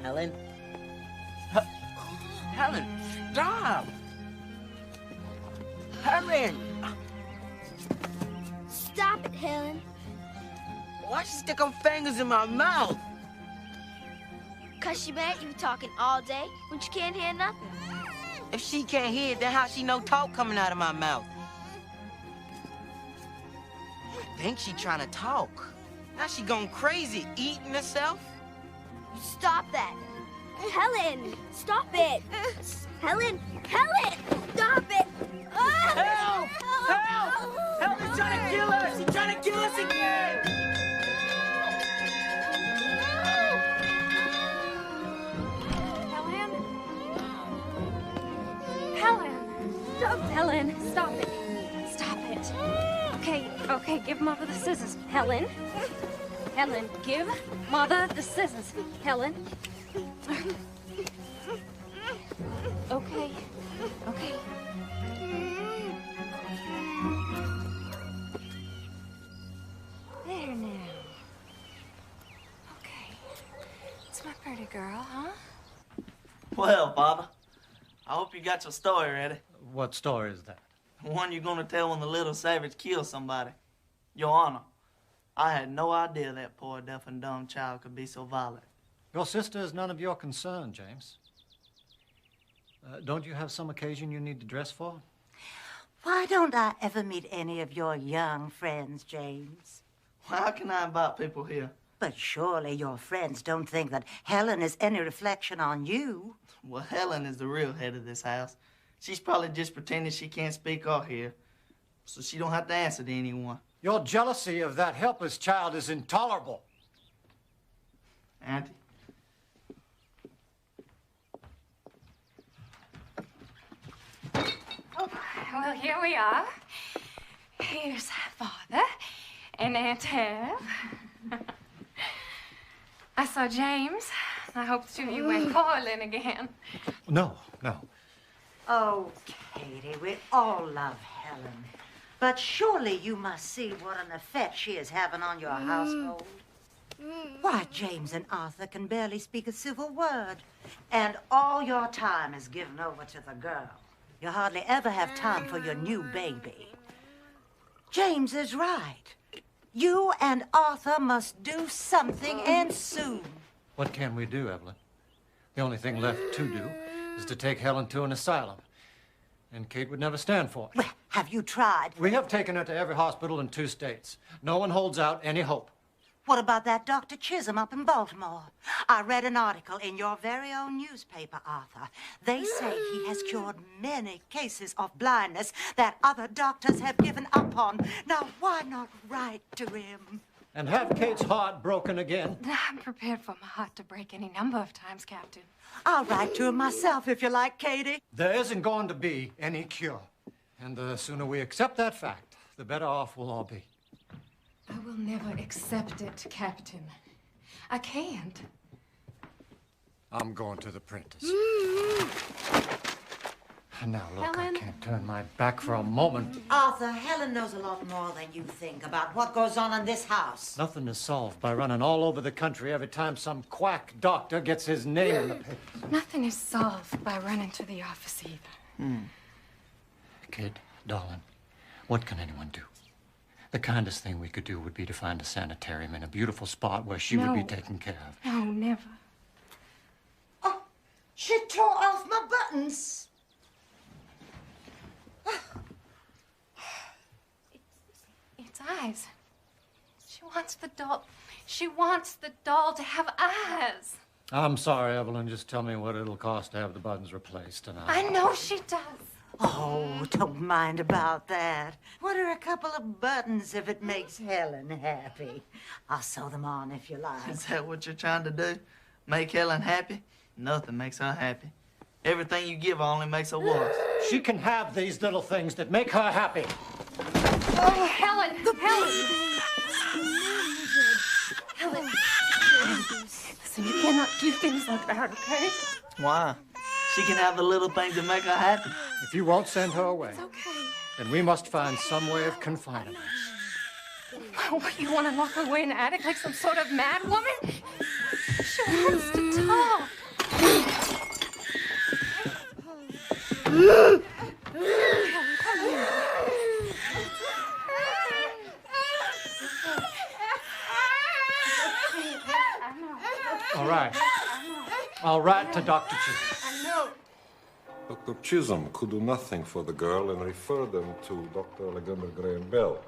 Helen? Helen, stop! Helen! Stop it, Helen. Why'd she stick her fingers in my mouth? 'Cause she mad you talking all day when she can't hear nothing. If she can't hear it, then how she know talk coming out of my mouth? I think she trying to talk. Now she going crazy, eating herself. Stop that. Helen, stop it. Helen, Helen, stop it. Help! Help! Help! She's trying to kill us! She's trying to kill us again! Helen, stop it. Stop it. Okay, give Mother the scissors. Helen, give Mother the scissors. Helen. Okay. There now. Okay. It's my pretty girl, huh? Well, Father, I hope you got your story ready. What story is that? The one you're gonna tell when the little savage kills somebody. Your Honor, I had no idea that poor deaf and dumb child could be so violent. Your sister is none of your concern, James. Don't you have some occasion you need to dress for? Why don't I ever meet any of your young friends, James? How can I invite people here? But surely your friends don't think that Helen is any reflection on you. Well, Helen is the real head of this house. She's probably just pretending she can't speak or hear, so she don't have to answer to anyone. Your jealousy of that helpless child is intolerable. Auntie? Well, here we are. Here's Father and Aunt Hev. I saw James. I hope the two of you went quarreling again. No. Oh, Katie, we all love Helen. But surely you must see what an effect she is having on your household. Why, James and Arthur can barely speak a civil word. And all your time is given over to the girl. You hardly ever have time for your new baby. James is right. You and Arthur must do something, and soon. What can we do, Evelyn? The only thing left to do is to take Helen to an asylum. And Kate would never stand for it. Well, have you tried? We have taken her to every hospital in 2 states. No one holds out any hope. What about that Dr. Chisholm up in Baltimore? I read an article in your very own newspaper, Arthur. They say he has cured many cases of blindness that other doctors have given up on. Now, why not write to him? And have Kate's heart broken again. I'm prepared for my heart to break any number of times, Captain. I'll write to him myself if you like, Katie. There isn't going to be any cure. And the sooner we accept that fact, the better off we'll all be. I will never accept it, Captain. I can't. I'm going to the Prentice. Now, look, Helen? I can't turn my back for a moment. Arthur, Helen knows a lot more than you think about what goes on in this house. Nothing is solved by running all over the country every time some quack doctor gets his name in the papers. Nothing is solved by running to the office either. Kid, darling, what can anyone do? The kindest thing we could do would be to find a sanitarium in a beautiful spot where she would be taken care of. No, never. She tore off my buttons. It's eyes. She wants the doll. She wants the doll to have eyes. I'm sorry, Evelyn. Just tell me what it'll cost to have the buttons replaced, and I know she does. Oh, don't mind about that. What are a couple of buttons if it makes Helen happy? I'll sew them on if you like. Is that what you're trying to do? Make Helen happy? Nothing makes her happy. Everything you give her only makes her worse. she can have these little things that make her happy. Oh, Helen! Helen! Listen, you cannot do things like that, okay? Why? She can have the little things that make her happy. If you won't send her away, It's okay. then we must find some way of confining her. Oh, you want to lock her away in the attic like some sort of mad woman? She wants to talk. All right. I'll write to Dr. Chisholm. Dr. Chisholm could do nothing for the girl and refer them to Dr. Alexander Graham Bell.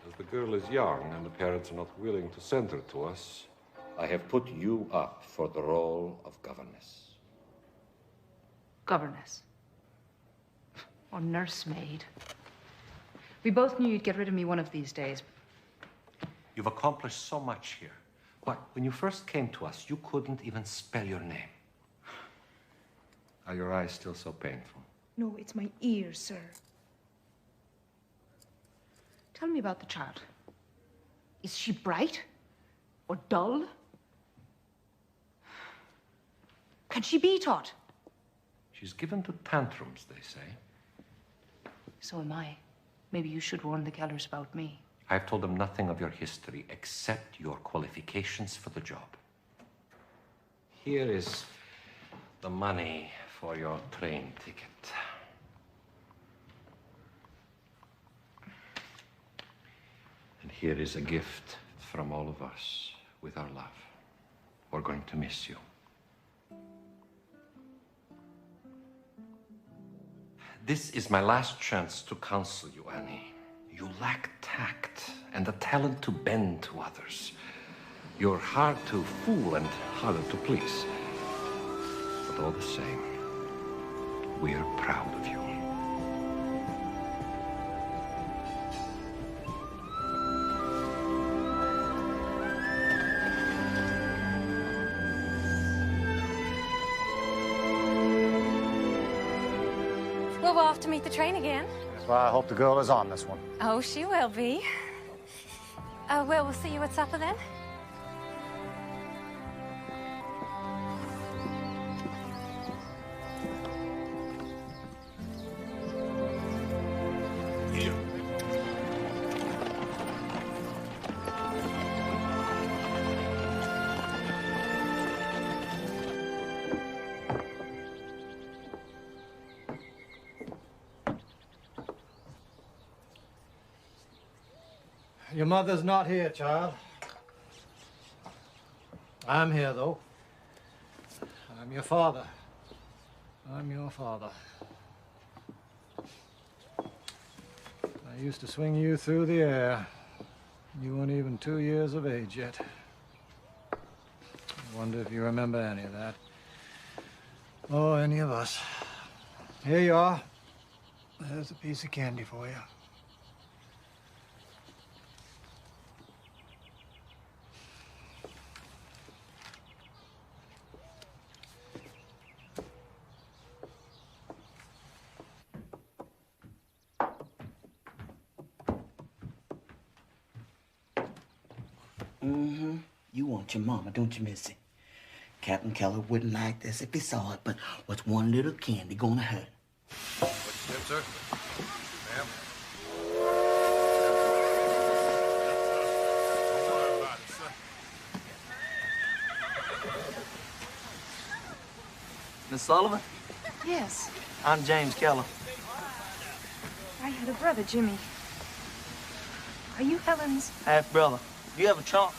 As the girl is young and the parents are not willing to send her to us, I have put you up for the role of governess. Governess. Or nursemaid. We both knew you'd get rid of me one of these days. You've accomplished so much here. But when you first came to us, you couldn't even spell your name. Are your eyes still so painful? No, it's my ears, sir. Tell me about the child. Is she bright? Or dull? Can she be taught? She's given to tantrums, they say. So am I. Maybe you should warn the Kellers about me. I've told them nothing of your history except your qualifications for the job. Here is the money for your train ticket. And here is a gift from all of us with our love. We're going to miss you. This is my last chance to counsel you, Annie. You lack tact and the talent to bend to others. You're hard to fool and harder to please. But all the same, we're proud of you. Well, we're off to meet the train again. That's why I hope the girl is on this one. Oh, she will be. Well, we'll see you at supper then. Here. Your mother's not here, child. I'm here, though. I'm your father. I'm your father. I used to swing you through the air. You weren't even 2 years of age yet. I wonder if you remember any of that. Or any of us. Here you are. There's a piece of candy for you. You want your mama, don't you, Missy? Captain Keller wouldn't like this if he saw it, but what's one little candy gonna hurt? What's that, sir? Ma'am? Don't worry about it, sir. Miss Sullivan, Yes. I'm James Keller. I had a brother, Jimmy. Are you Helen's? Half-brother. Do you have a trunk?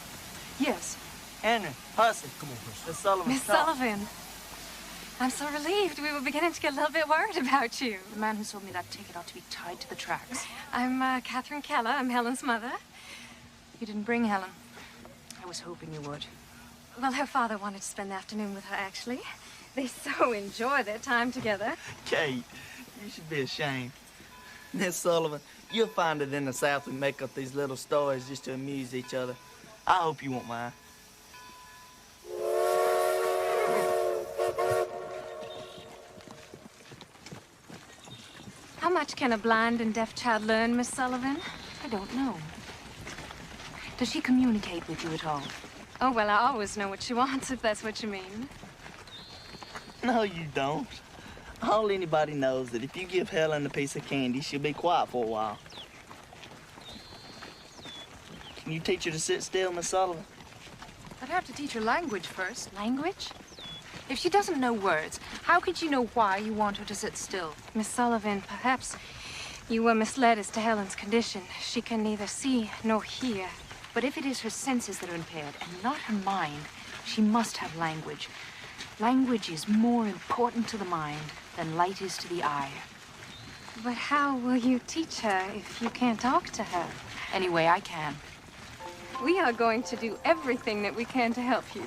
Yes. Henry, Hussey. Come on, Miss Sullivan. Miss Sullivan. I'm so relieved. We were beginning to get a little bit worried about you. The man who sold me that ticket ought to be tied to the tracks. I'm Catherine Keller. I'm Helen's mother. You didn't bring Helen. I was hoping you would. Well, her father wanted to spend the afternoon with her, actually. They so enjoy their time together. Kate, you should be ashamed. Miss Sullivan, you'll find it in the South we make up these little stories just to amuse each other. I hope you won't mind. How much can a blind and deaf child learn, Miss Sullivan? I don't know. Does she communicate with you at all? Oh, well, I always know what she wants, if that's what you mean. No, you don't. All anybody knows that if you give Helen a piece of candy, she'll be quiet for a while. Can you teach her to sit still, Miss Sullivan? I'd have to teach her language first. Language? If she doesn't know words, how could she know why you want her to sit still? Miss Sullivan, perhaps you were misled as to Helen's condition. She can neither see nor hear. But if it is her senses that are impaired and not her mind, she must have language. Language is more important to the mind than light is to the eye. But how will you teach her if you can't talk to her? Any way I can. We are going to do everything that we can to help you.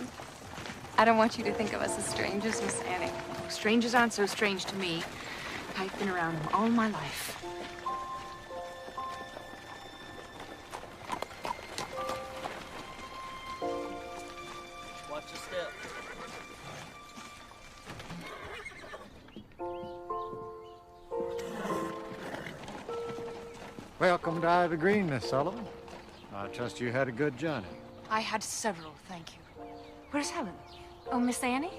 I don't want you to think of us as strangers, Miss Annie. Strangers aren't so strange to me. I've been around them all my life. Watch your step. Welcome to Ivy Green, Miss Sullivan. I trust you had a good journey. I had several, thank you. Where's Helen? Oh, Miss Annie,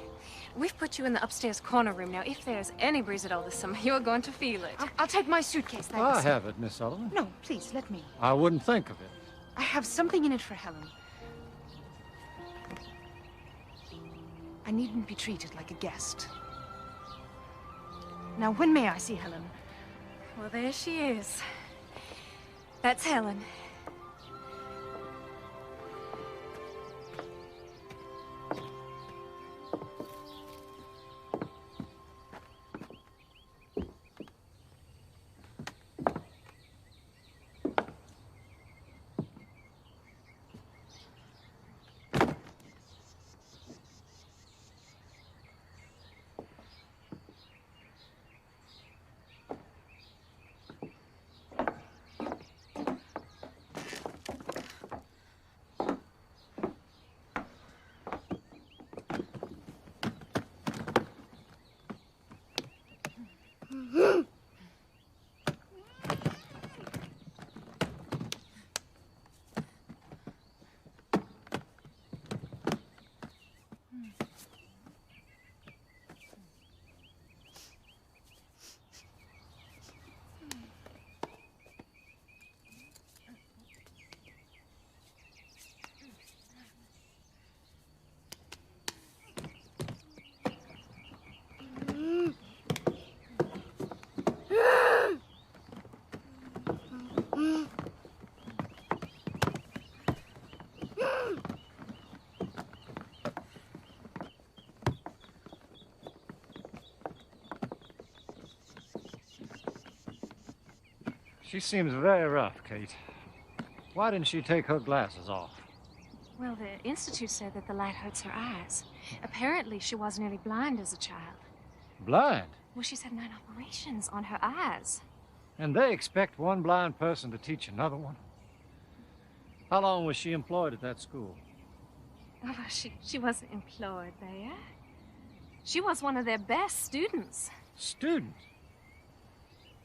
we've put you in the upstairs corner room. Now, if there's any breeze at all this summer, you're going to feel it. I'll take my suitcase, thanks. I have it, Miss Sullivan. No, please, let me. I wouldn't think of it. I have something in it for Helen. I needn't be treated like a guest. Now, when may I see Helen? Well, there she is. That's Helen. She seems very rough, Kate. Why didn't she take her glasses off? Well, the Institute said that the light hurts her eyes. Apparently, she was nearly blind as a child. Blind? Well, she's had 9 operations on her eyes. And they expect one blind person to teach another one? How long was she employed at that school? Oh, well, she wasn't employed there. She was one of their best students. Student?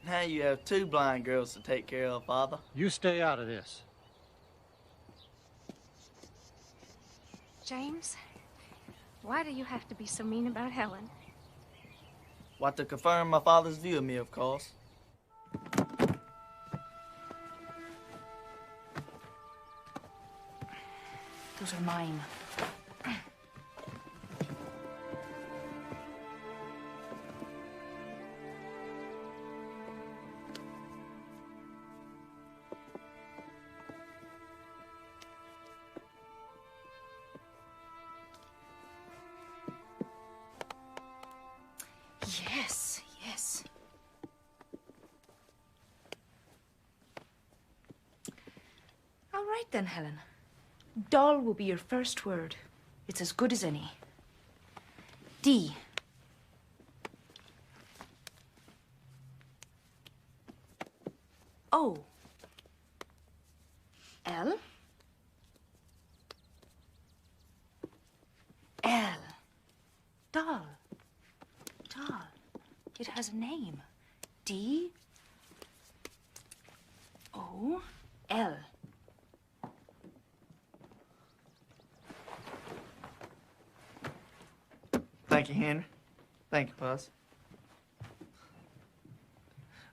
Now you have 2 blind girls to take care of, Father. You stay out of this. James, why do you have to be so mean about Helen? What, to confirm my father's view of me, of course. Those are mine. right then, Helen. Doll will be your first word. It's as good as any. D. O. L. L. Doll. Doll. It has a name. D. O. L. Thank you, Henry. Thank you, Puss.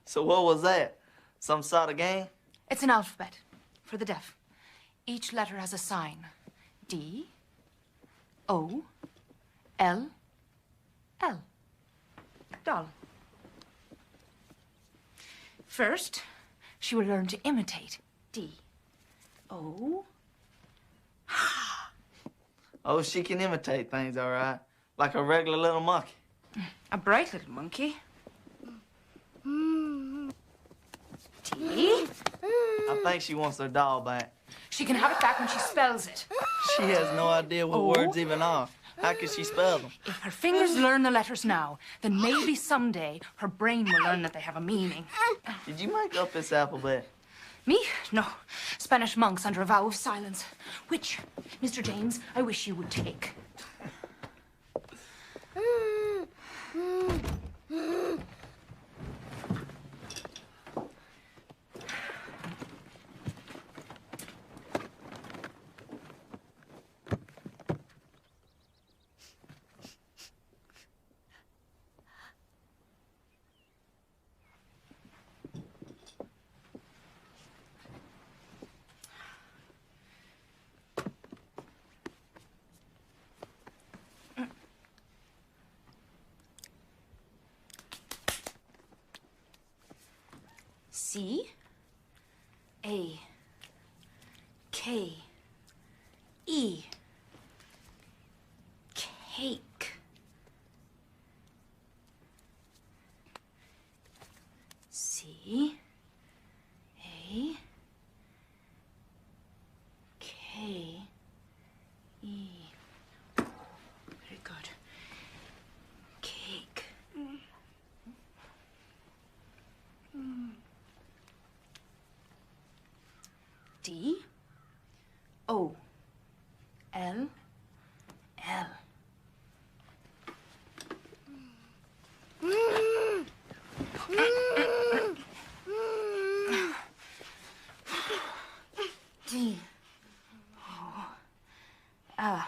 So what was that? Some sort of game? It's an alphabet for the deaf. Each letter has a sign. D. O. L. L. Doll. First, she will learn to imitate. D. O. Oh, she can imitate things, all right. Like a regular little monkey. A bright little monkey. D. I think she wants her doll back. She can have it back when she spells it. She has no idea what words even are. How can she spell them? If her fingers learn the letters now, then maybe someday her brain will learn that they have a meaning. Did you make up this alphabet? Me? No. Spanish monks under a vow of silence. Which, Mr. James, I wish you would take. C. A. K. E. Cake. C. A. K. E. Very good. Cake. D. O. L. L. D. O. L.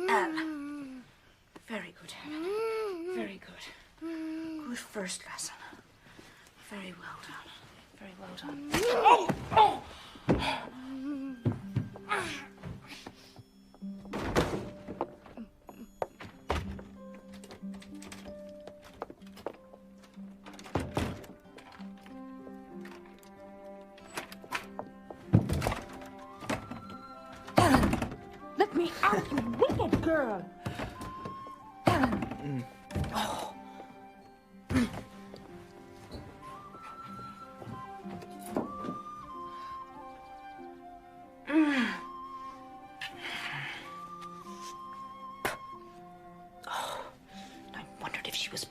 L. Very good, Helen. Very good. Good first lesson. Very well done. Very well done. Oh! Oh! Helen, let me out, you wicked girl. Helen. Oh.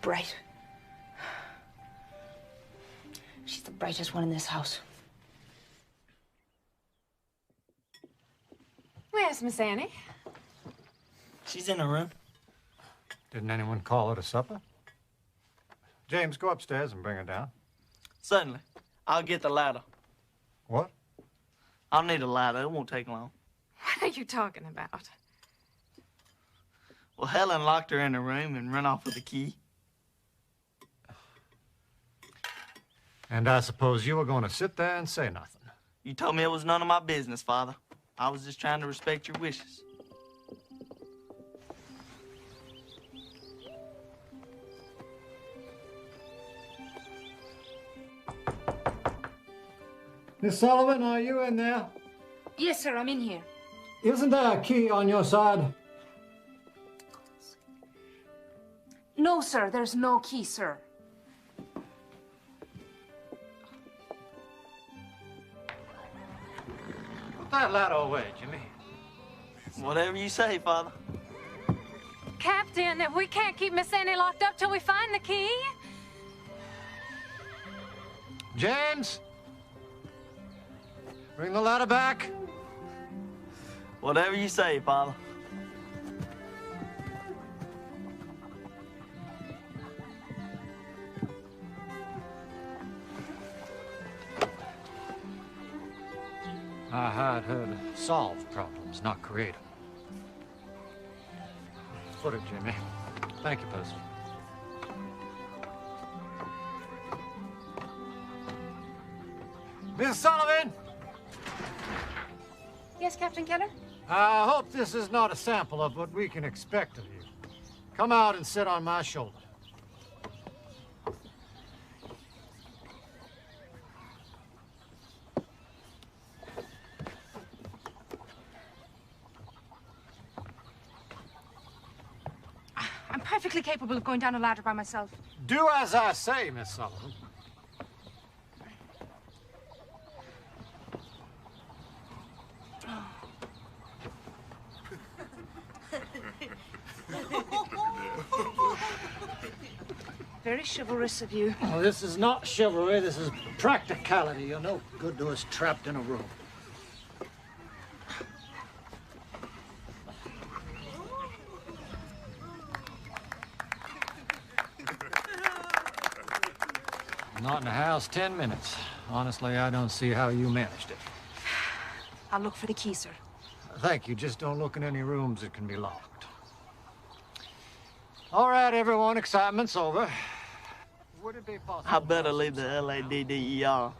Bright. She's the brightest one in this house. Where's Miss Annie? She's in her room. Didn't anyone call her to supper? James, go upstairs and bring her down. Certainly. I'll get the ladder. What? I'll need a ladder. It won't take long. What are you talking about? Well, Helen locked her in her room and ran off with the key. And I suppose you were going to sit there and say nothing. You told me it was none of my business, Father. I was just trying to respect your wishes. Miss Sullivan, are you in there? Yes, sir, I'm in here. Isn't there a key on your side? No, sir, there's no key, sir. Put that ladder away, Jimmy. Whatever you say, Father. Captain, we can't keep Miss Annie locked up till we find the key. James! Bring the ladder back. Whatever you say, Father. I hired her to solve problems, not create them. Put it, Jimmy. Thank you, Percy. Miss Sullivan! Yes, Captain Keller? I hope this is not a sample of what we can expect of you. Come out and sit on my shoulder. I'm perfectly capable of going down a ladder by myself. Do as I say, Miss Sullivan. Very chivalrous of you. Oh, this is not chivalry, this is practicality. You're no good to us trapped in a room. Not in the house 10 minutes. Honestly, I don't see how you managed it. I'll look for the key, sir. Thank you. Just don't look in any rooms that can be locked. All right, everyone. Excitement's over. Would it be possible? I better leave the LADDER.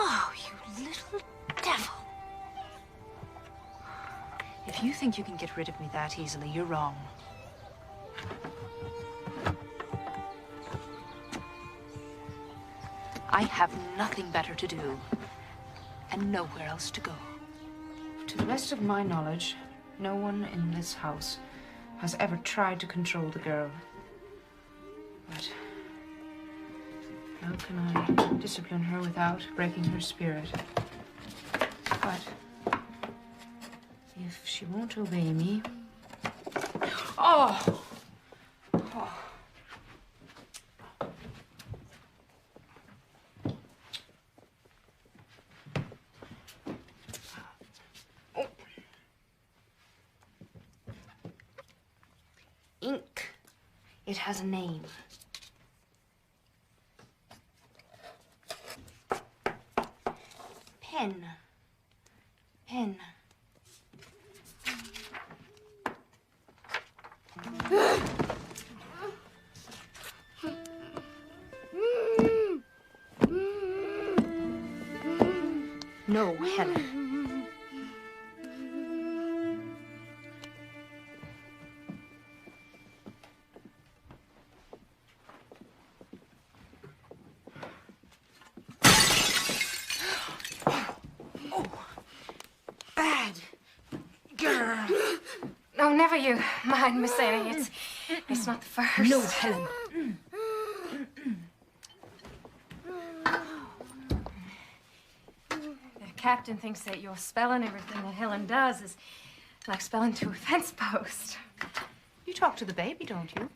Oh, you little devil. If you think you can get rid of me that easily, you're wrong. I have nothing better to do, and nowhere else to go. To the best of my knowledge, no one in this house has ever tried to control the girl. But how can I discipline her without breaking her spirit? But if she won't obey me... Oh! Oh. Ink. It has a name. Pen. Pen. No, Helen. Bad girl. Oh, never you mind, Miss Annie. It's not the first. No, Helen. The captain thinks that your spelling everything that Helen does is like spelling to a fence post. You talk to the baby, don't you?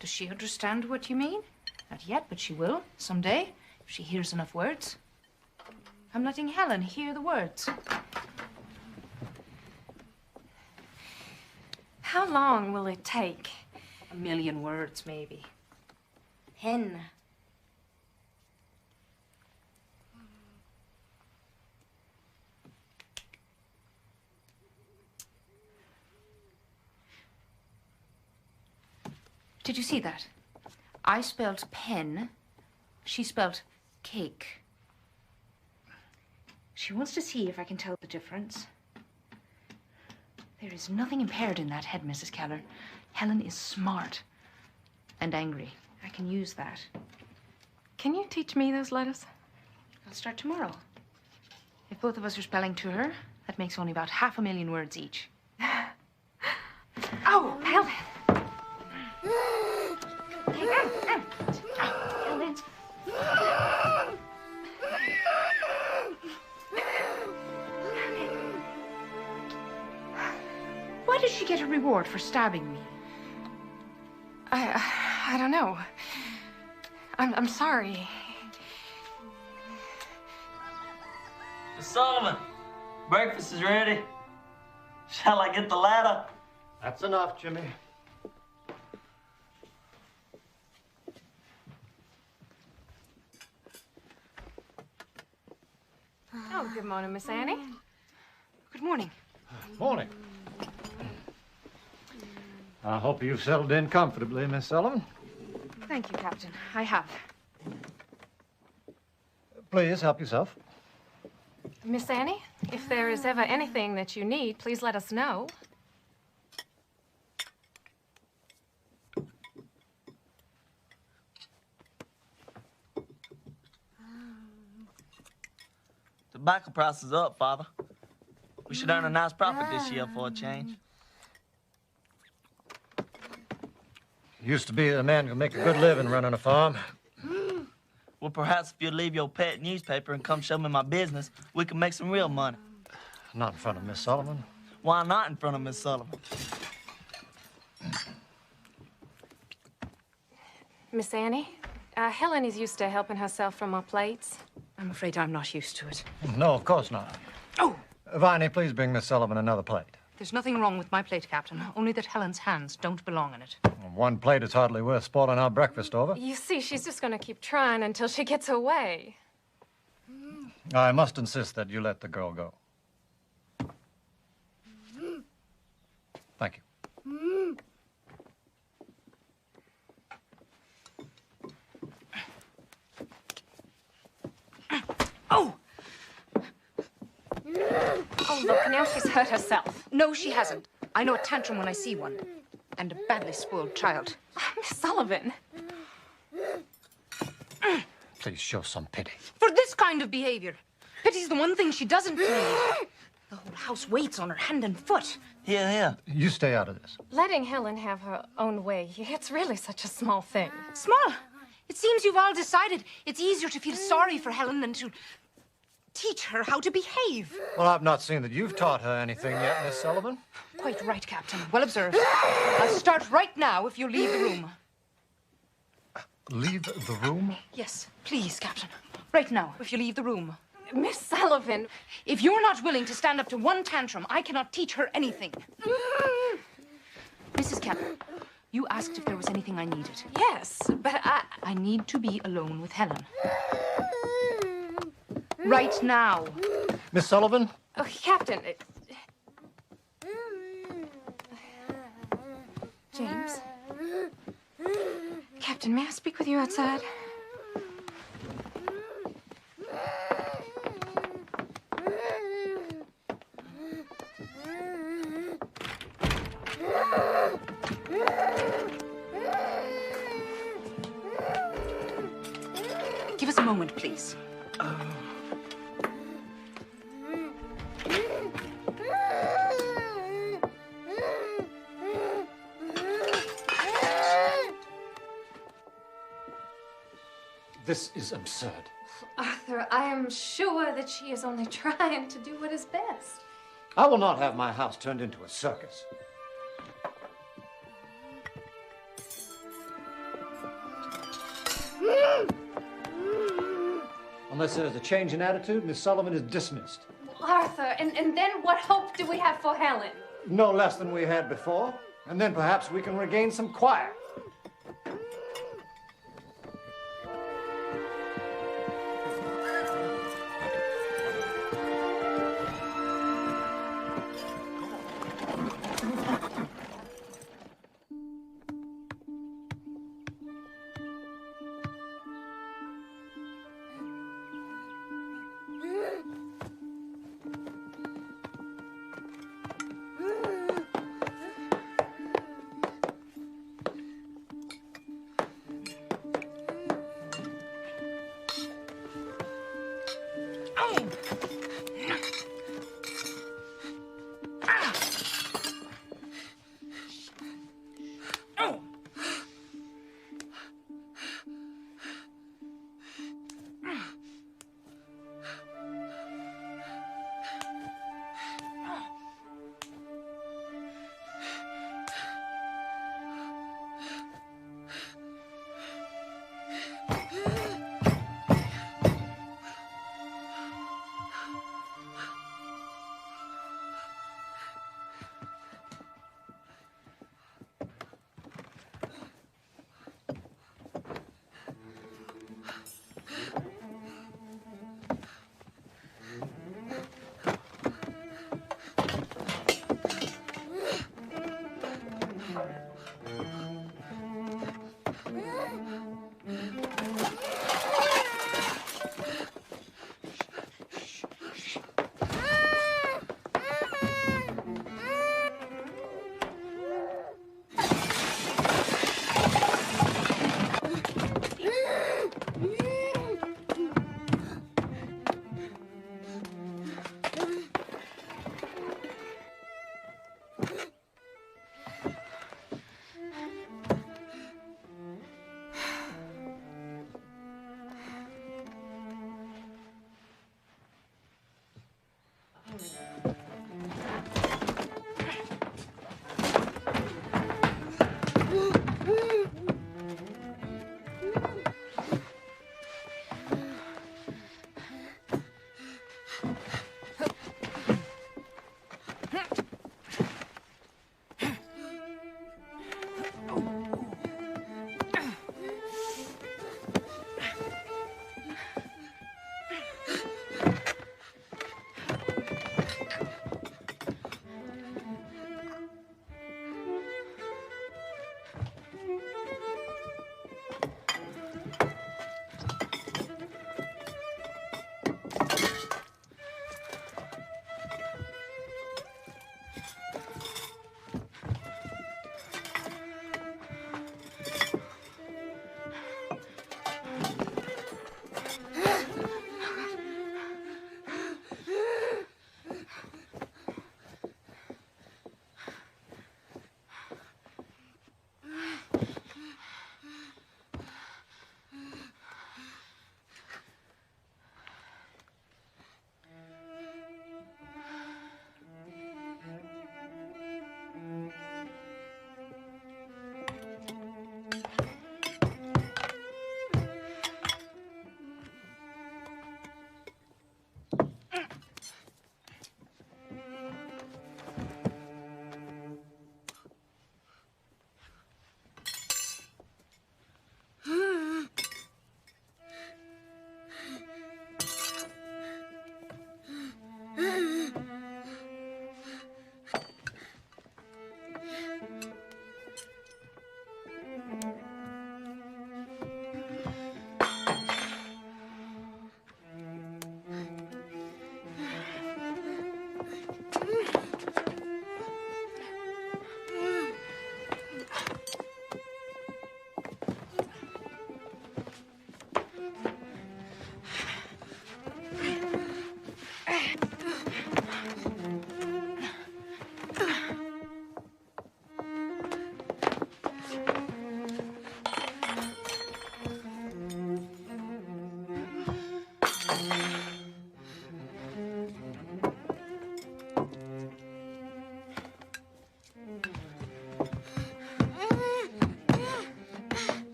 Does she understand what you mean? Not yet, but she will someday if she hears enough words. I'm letting Helen hear the words. How long will it take? 1,000,000 words, maybe. Hen. Did you see that? I spelled pen. She spelled cake. She wants to see if I can tell the difference. There is nothing impaired in that head, Mrs. Keller. Helen is smart and angry. I can use that. Can you teach me those letters? I'll start tomorrow. If both of us are spelling to her, that makes only about 500,000 words each. Oh, Helen! Helen. Why did she get a reward for stabbing me? I don't know. I'm sorry. Miss Sullivan, breakfast is ready. Shall I get the ladder? That's enough, Jimmy. Oh, good morning, Miss Annie. Good morning. Morning. I hope you've settled in comfortably, Miss Sullivan. Thank you, Captain. I have. Please help yourself. Miss Annie, if there is ever anything that you need, please let us know. Tobacco price is up, Father. We should earn a nice profit this year for a change. Used to be a man who could make a good living running a farm. Well, perhaps if you leave your pet newspaper and come show me my business, we can make some real money. Not in front of Miss Sullivan. Why not in front of Miss Sullivan? Miss Annie, Helen is used to helping herself from our plates. I'm afraid I'm not used to it. No, of course not. Oh! Viney, please bring Miss Sullivan another plate. There's nothing wrong with my plate, Captain. Only that Helen's hands don't belong in it. One plate is hardly worth spoiling our breakfast over. You see, she's just going to keep trying until she gets her way. I must insist that you let the girl go. Thank you. Oh! Oh, look, now she's hurt herself. No, she hasn't. I know a tantrum when I see one. And a badly spoiled child. Miss Sullivan. Please show some pity. For this kind of behavior. Pity's the one thing she doesn't need. The whole house waits on her hand and foot. Here. You stay out of this. Letting Helen have her own way, it's really such a small thing. Small? It seems you've all decided it's easier to feel sorry for Helen than to teach her how to behave. Well, I've not seen that you've taught her anything yet, Miss Sullivan. Quite right, Captain. Well observed. I'll start right now if you'll leave the room. Leave the room? Yes, please, Captain. Right now, if you leave the room. Miss Sullivan. If you're not willing to stand up to one tantrum, I cannot teach her anything. Mrs. Keller, you asked if there was anything I needed. Yes, but I need to be alone with Helen. Right now. Miss Sullivan? Oh, Captain. James? Captain, may I speak with you outside? Give us a moment, please. This is absurd. Arthur, I am sure that she is only trying to do what is best. I will not have my house turned into a circus. Unless there's a change in attitude, Miss Sullivan is dismissed. Arthur, and then what hope do we have for Helen? No less than we had before. And then perhaps we can regain some quiet. Shame!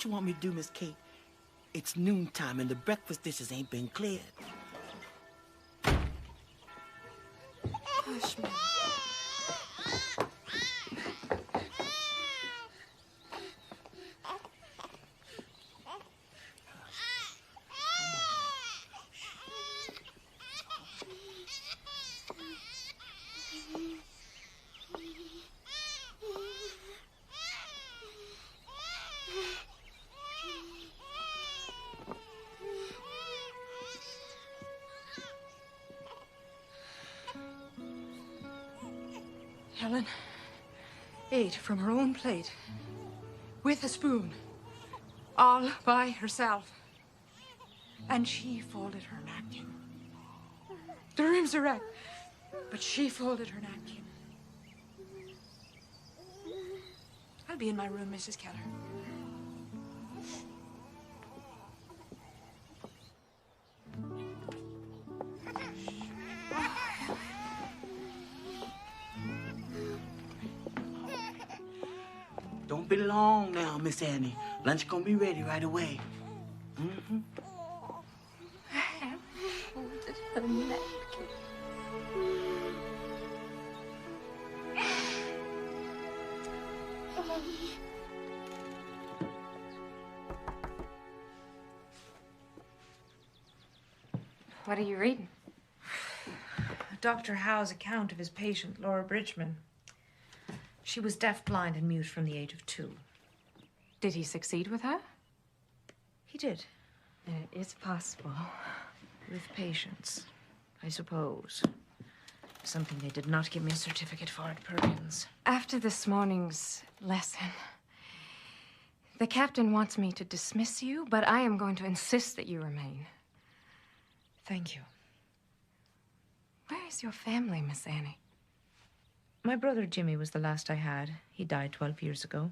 what you want me to do, Miss Kate? It's noontime and the breakfast dishes ain't been cleared. Hush, man. Helen ate from her own plate with a spoon, all by herself. And she folded her napkin. The room's a wreck, but she folded her napkin. I'll be in my room, Mrs. Keller. Don't be long now, Miss Annie. Lunch gonna be ready right away. Mm-hmm. I folded her napkin. What are you reading? Dr. Howe's account of his patient, Laura Bridgman. She was deaf-blind and mute from the age of 2. Did he succeed with her? He did. It is possible. With patience, I suppose. Something they did not give me a certificate for at Perkins. After this morning's lesson, the captain wants me to dismiss you, but I am going to insist that you remain. Thank you. Where is your family, Miss Annie? My brother Jimmy was the last I had. He died 12 years ago.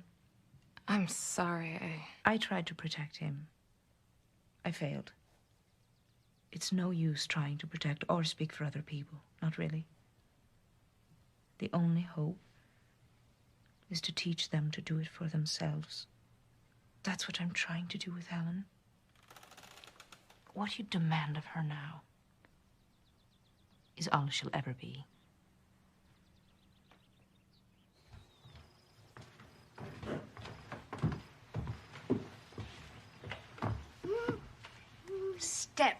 I'm sorry. I tried to protect him. I failed. It's no use trying to protect or speak for other people. Not really. The only hope is to teach them to do it for themselves. That's what I'm trying to do with Helen. What you demand of her now is all she'll ever be. Step.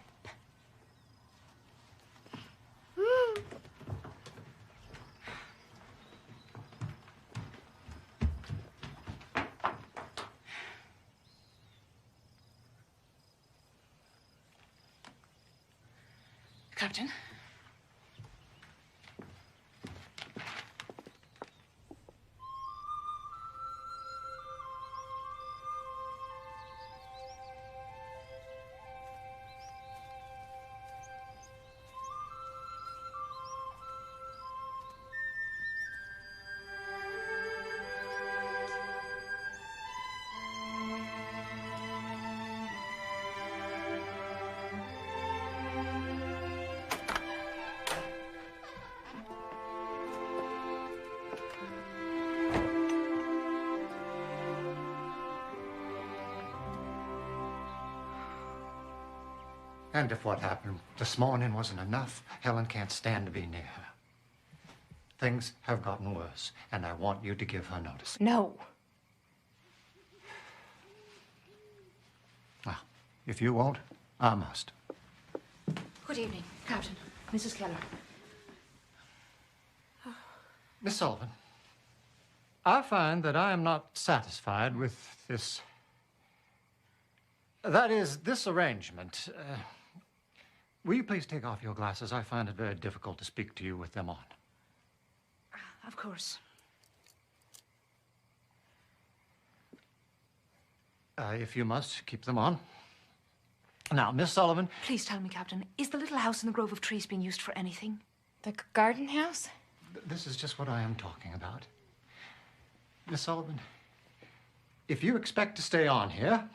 Captain? And if what happened this morning wasn't enough, Helen can't stand to be near her. Things have gotten worse, and I want you to give her notice. No. Well, if you won't, I must. Good evening, Captain. Mrs. Keller. Miss Sullivan, I find that I am not satisfied with this. That is, this arrangement. Will you please take off your glasses? I find it very difficult to speak to you with them on. Of course. If you must, keep them on. Now, Miss Sullivan. Please tell me, Captain, is the little house in the grove of trees being used for anything? The garden house? This is just what I am talking about. Miss Sullivan, if you expect to stay on here,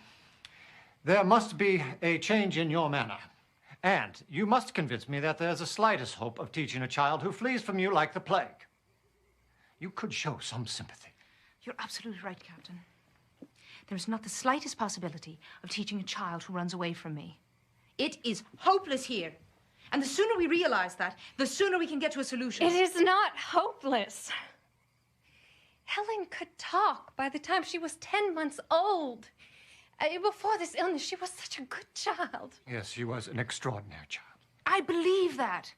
there must be a change in your manner. And you must convince me that there's the slightest hope of teaching a child who flees from you like the plague. You could show some sympathy. You're absolutely right, Captain. there is not the slightest possibility of teaching a child who runs away from me. It is hopeless here. And the sooner we realize that, the sooner we can get to a solution. It is not hopeless. Helen could talk by the time she was 10 months old. Before this illness, she was such a good child. Yes, she was an extraordinary child. I believe that.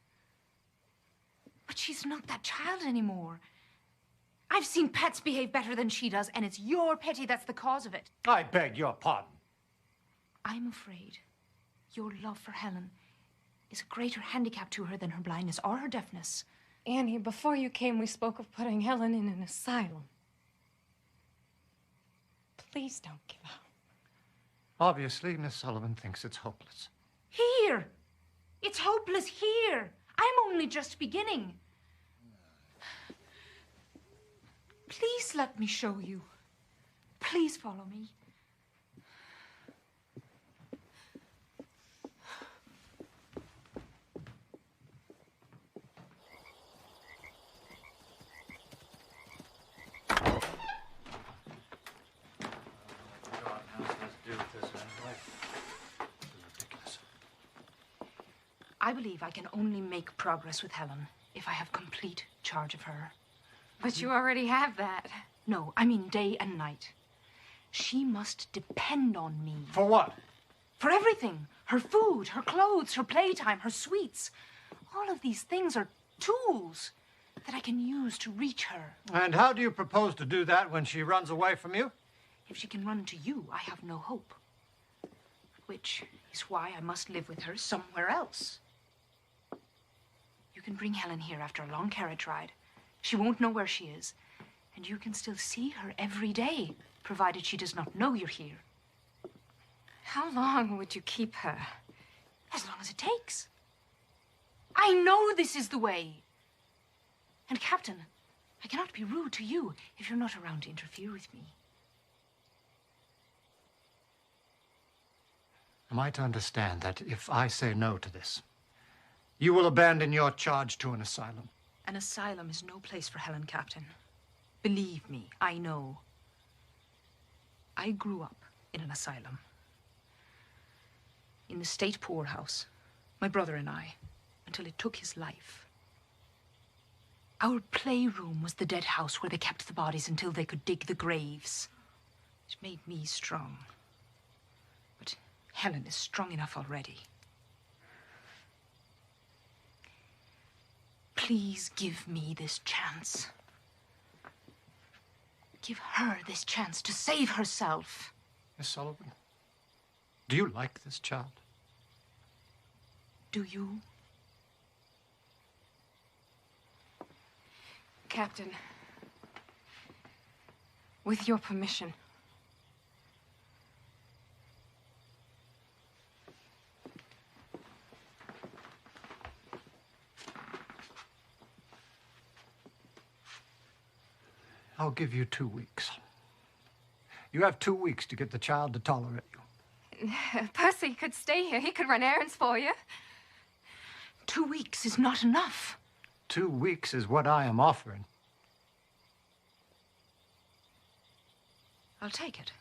But she's not that child anymore. I've seen pets behave better than she does, and it's your pity that's the cause of it. I beg your pardon. I'm afraid your love for Helen is a greater handicap to her than her blindness or her deafness. Annie, before you came, we spoke of putting Helen in an asylum. Please don't give up. Obviously, Miss Sullivan thinks it's hopeless. Here! It's hopeless here. I'm only just beginning. Please let me show you. Please follow me. I believe I can only make progress with Helen if I have complete charge of her. But you already have that. No, I mean day and night. She must depend on me. For what? For everything. Her food, her clothes, her playtime, her sweets. All of these things are tools that I can use to reach her. And how do you propose to do that when she runs away from you? If she can run to you, I have no hope. Which is why I must live with her somewhere else. You can bring Helen here after a long carriage ride. She won't know where she is. And you can still see her every day, provided she does not know you're here. How long would you keep her? As long as it takes. I know this is the way. And, Captain, I cannot be rude to you if you're not around to interfere with me. Am I to understand that if I say no to this, you will abandon your charge to an asylum? An asylum is no place for Helen, Captain. Believe me, I know. I grew up in an asylum. In the state poorhouse, my brother and I, until it took his life. Our playroom was the dead house where they kept the bodies until they could dig the graves. It made me strong. But Helen is strong enough already. Please give me this chance. Give her this chance to save herself. Miss Sullivan, do you like this child? Do you? Captain, with your permission. I'll give you 2 weeks. You have 2 weeks to get the child to tolerate you. Percy could stay here. He could run errands for you. 2 weeks is not enough. 2 weeks is what I am offering. I'll take it.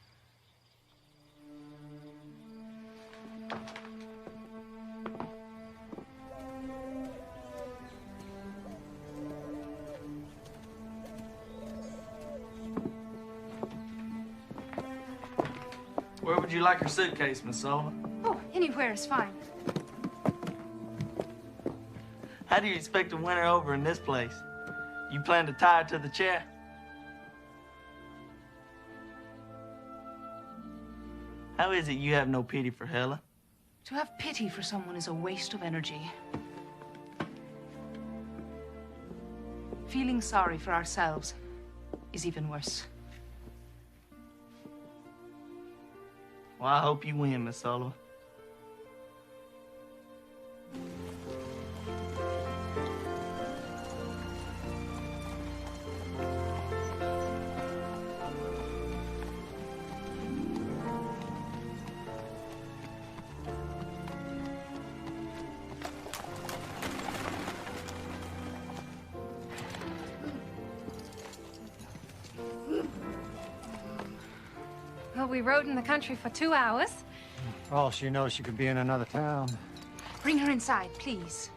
Where would you like your suitcase, Miss Sullivan? Oh, anywhere is fine. How do you expect to win her over in this place? You plan to tie her to the chair? How is it you have no pity for Helen? To have pity for someone is a waste of energy. Feeling sorry for ourselves is even worse. Well, I hope you win, Miss Sullivan. Well, we rode in the country for 2 hours. For all she knows, she could be in another town. Bring her inside, please.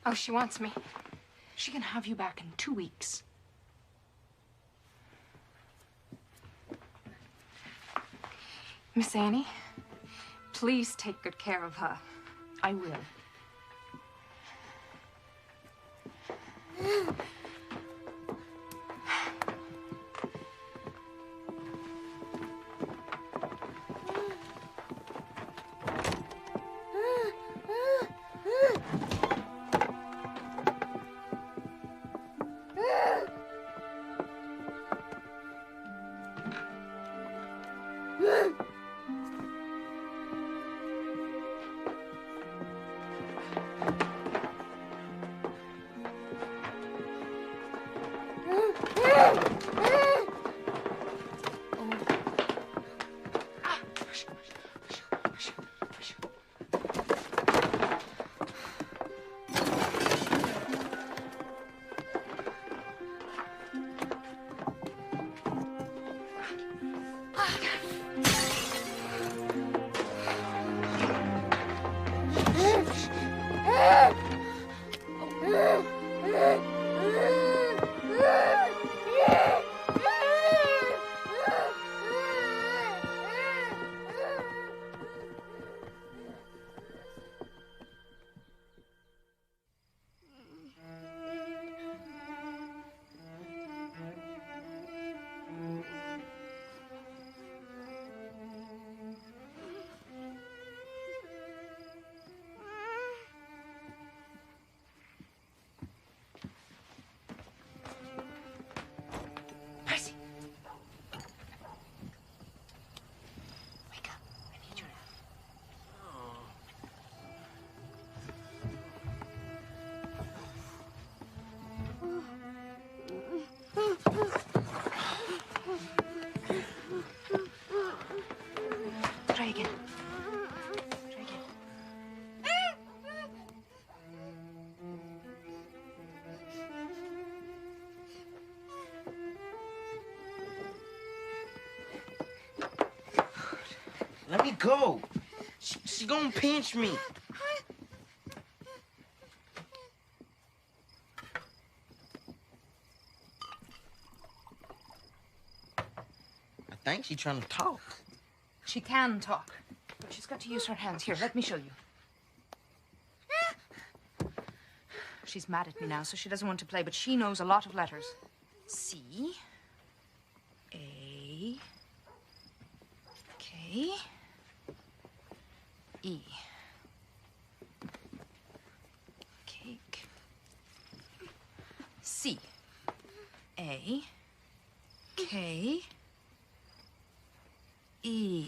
Oh, she wants me. She can have you back in 2 weeks. Miss Annie, please take good care of her. I will. Try again. Try again. Let me go. She gonna pinch me. I think she's trying to talk. She can talk, but she's got to use her hands. Here, let me show you. She's mad at me now, so she doesn't want to play, but she knows a lot of letters. C, A, K, E. Cake. C, A, K, E.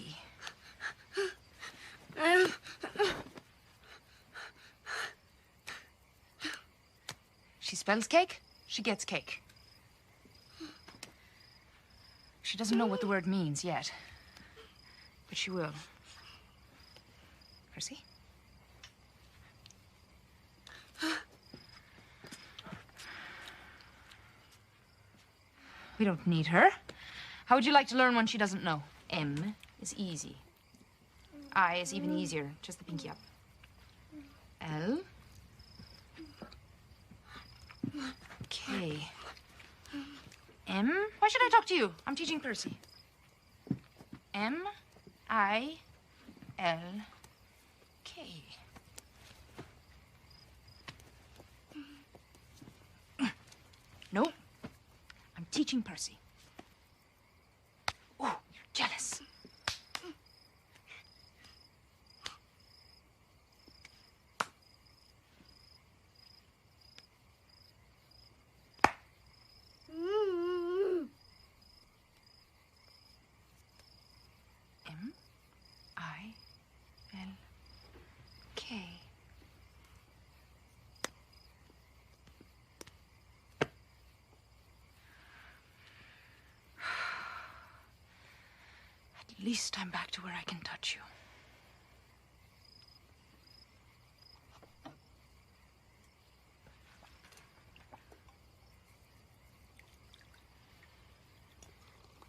She spells cake, she gets cake. She doesn't know what the word means yet, but she will. Percy? We don't need her. How would you like to learn one she doesn't know? M is easy. I is even easier, just the pinky up. L. K. M. Why should I talk to you? I'm teaching Percy. M-I-L-K. No, I'm teaching Percy. Oh, you're jealous. M-I-L-K. At least I'm back to where I can touch you.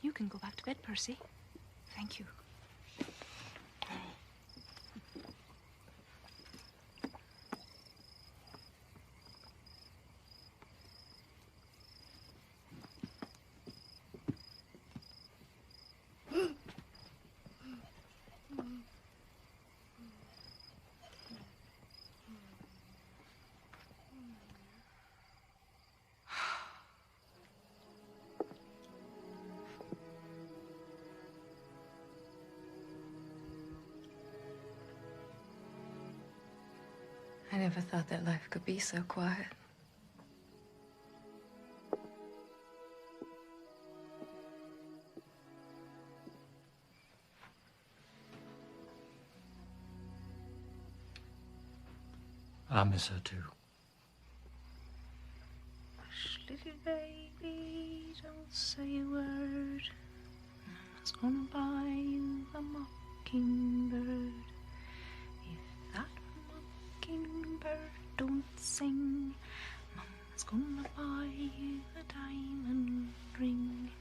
You can go back to bed, Percy. Thank you. I never thought that life could be so quiet. I miss her too. Hush, little baby, don't say a word. Mama's gonna buy you a mockingbird. If that mockingbird don't sing, Mama's gonna buy you a diamond ring.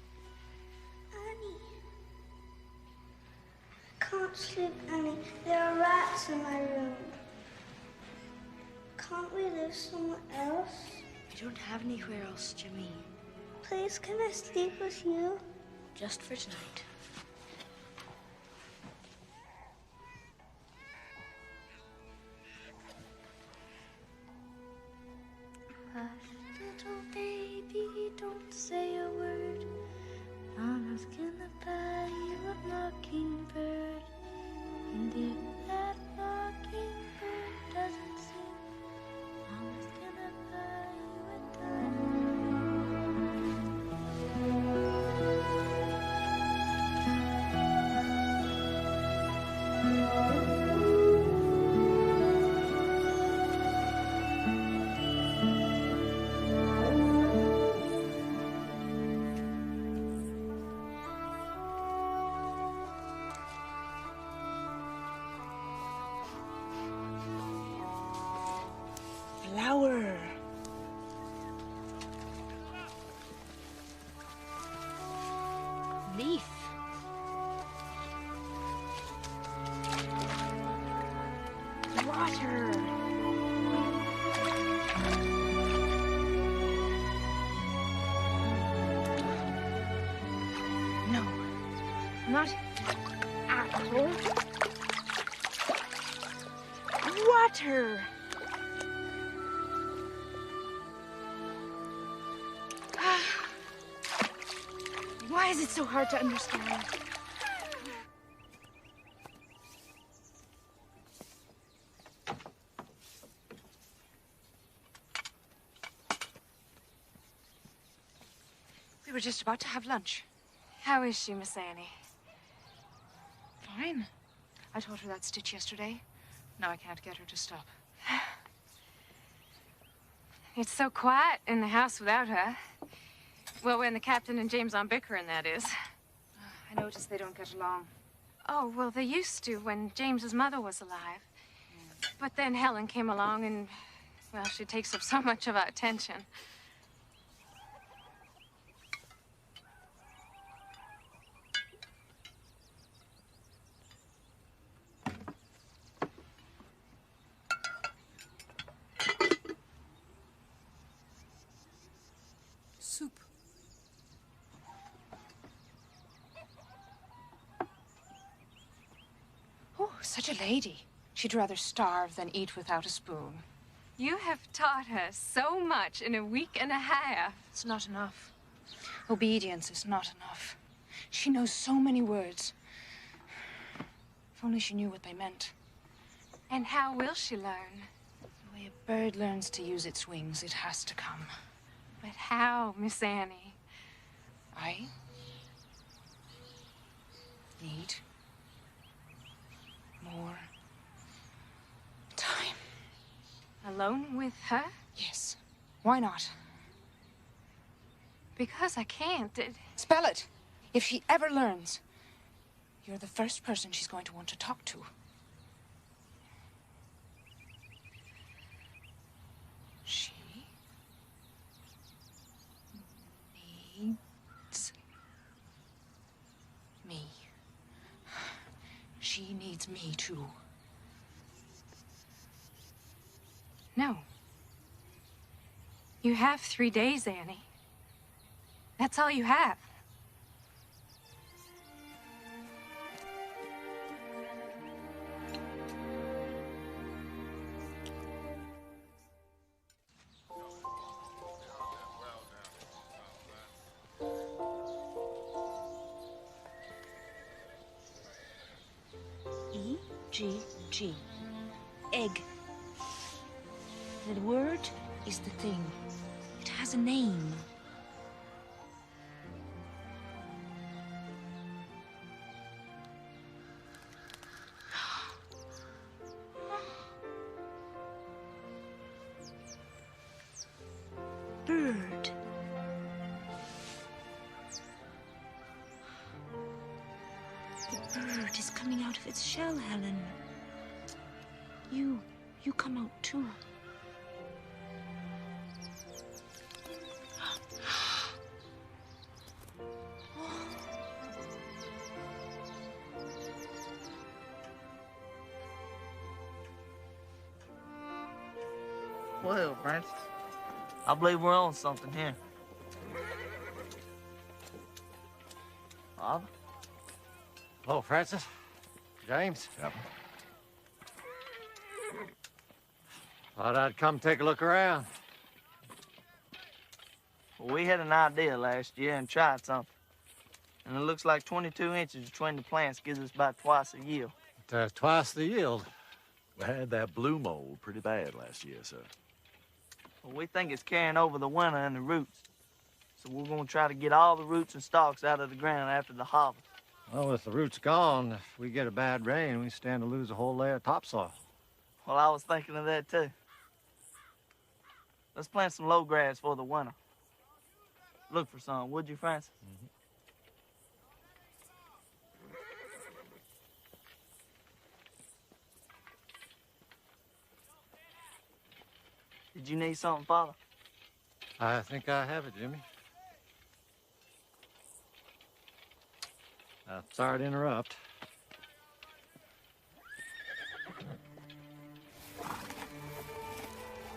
Annie. I can't sleep, Annie. There are rats in my room. Can't we live somewhere else? We don't have anywhere else, Jimmy. Please, can I sleep with you? Just for tonight. Hush, little baby, don't say a word. Mama's gonna buy you a mockingbird. And if that mockingbird doesn't sing, Mama's gonna buy you a diamond. Flower. Leaf. Water. No, not apple. Water. Why is it so hard to understand? We were just about to have lunch. How is she, Miss Annie? Fine. I taught her that stitch yesterday. Now I can't get her to stop. It's so quiet in the house without her. Well, when the captain and James aren't bickering, that is. I noticed they don't get along. Oh, well, they used to when James's mother was alive. But then Helen came along and, well, she takes up so much of our attention. Soup. Such a lady. She'd rather starve than eat without a spoon. You have taught her so much in a week and a half. It's not enough. Obedience is not enough. She knows so many words. If only she knew what they meant. And how will she learn? The way a bird learns to use its wings, it has to come. But how, Miss Annie? I need more time. Alone with her? Yes. Why not? Because I can't. Spell it. If she ever learns, you're the first person she's going to want to talk to. She needs me. She needs me too. No. You have 3 days, Annie. That's all you have. E-G-G. Egg. The word is the thing. It has a name. Bird. The bird is coming out of its shell, Helen. You come out too. Well, Francis, I believe we're on something here. Father? Hello, Francis. James? Yep. Thought I'd come take a look around. Well, we had an idea last year and tried something. And it looks like 22 inches between the plants gives us about twice the yield. Twice the yield. We had that blue mold pretty bad last year, sir. Well, we think it's carrying over the winter and the roots. So we're going to try to get all the roots and stalks out of the ground after the harvest. Well, with the roots gone, if we get a bad rain, we stand to lose a whole layer of topsoil. Well, I was thinking of that, too. Let's plant some low grass for the winter. Look for some, would you, Francis? Mm-hmm. Did you need something, Father? I think I have it, Jimmy. Sorry to interrupt.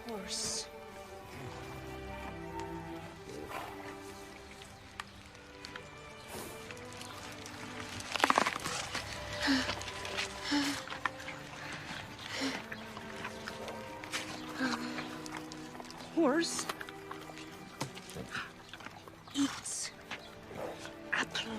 Horse. Horse eats apple.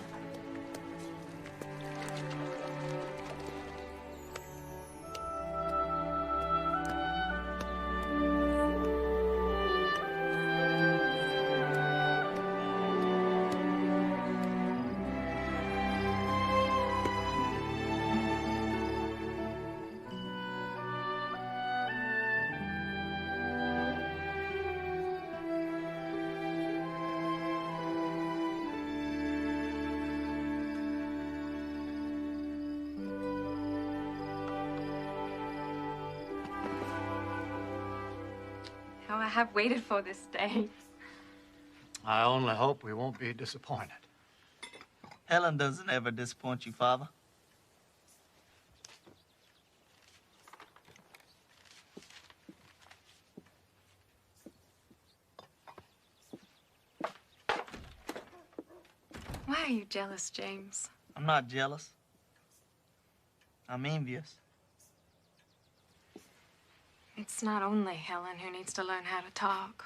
How I have waited for this day. I only hope we won't be disappointed. Helen doesn't ever disappoint you, Father. Why are you jealous, James? I'm not jealous. I'm envious. It's not only Helen who needs to learn how to talk.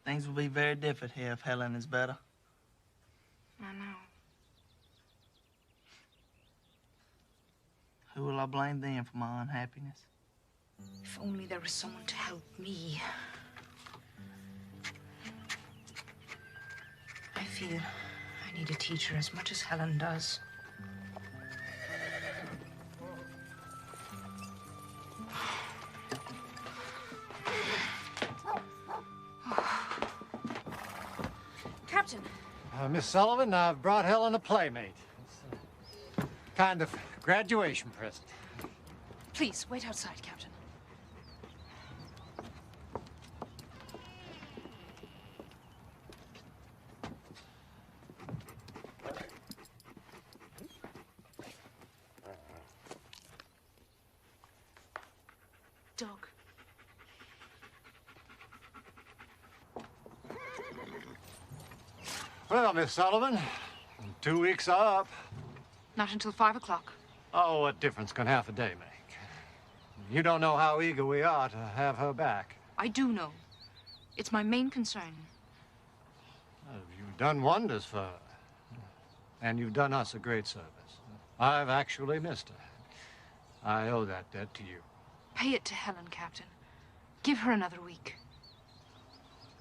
Things will be very different here if Helen is better. I know. Who will I blame then for my unhappiness? If only there was someone to help me. I feel I need a teacher as much as Helen does. Captain. Miss Sullivan, I've brought Helen a playmate. It's a kind of graduation present. Please, wait outside, Captain. Doug. Well, Miss Sullivan, 2 weeks are up. Not until 5 o'clock. Oh, what difference can half a day make? You don't know how eager we are to have her back. I do know. It's my main concern. You've done wonders for her. And you've done us a great service. I've actually missed her. I owe that debt to you. Pay it to Helen, Captain. Give her another week.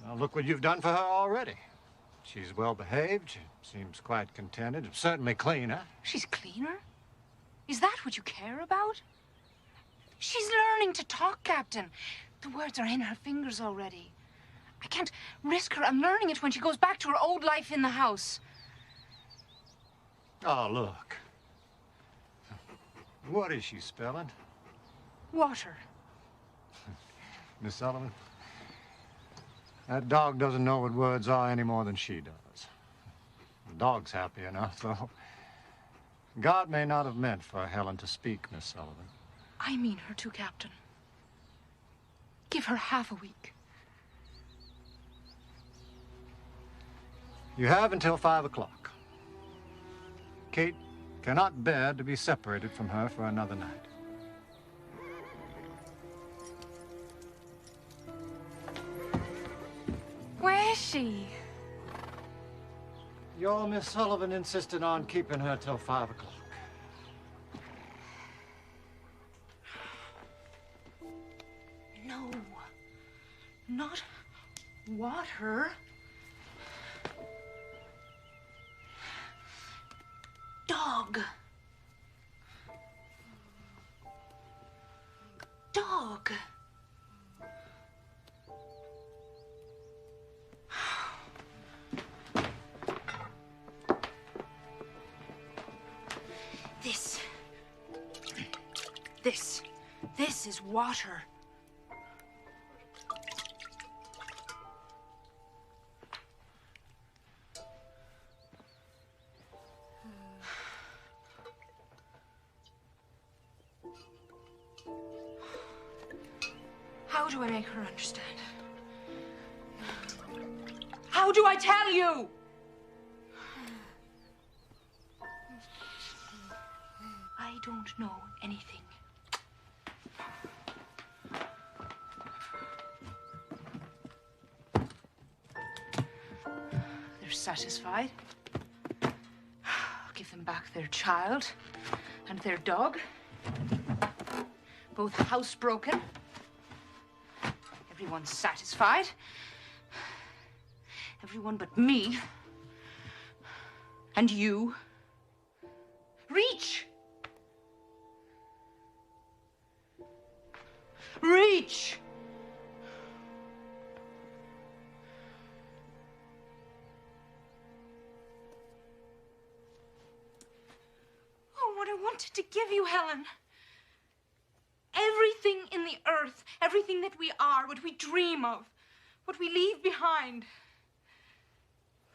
Well, look what you've done for her already. She's well behaved, seems quite contented, certainly cleaner. She's cleaner? Is that what you care about? She's learning to talk, Captain. The words are in her fingers already. I can't risk her unlearning it when she goes back to her old life in the house. Oh, look. What is she spelling? Water. Miss Sullivan, that dog doesn't know what words are any more than she does. The dog's happy enough, though. God may not have meant for Helen to speak, Miss Sullivan. I mean her too, Captain. Give her half a week. You have until 5 o'clock. Kate cannot bear to be separated from her for another night. Where is she? Your Miss Sullivan insisted on keeping her till 5 o'clock. No. Not water. Dog. Dog. This is water. How do I make her understand? How do I tell you? I don't know anything. They're satisfied. I'll give them back their child and their dog. Both housebroken. Everyone's satisfied. Everyone but me. And you. Reach! Reach! Oh, what I wanted to give you, Helen. Everything in the earth, everything that we are, what we dream of, what we leave behind,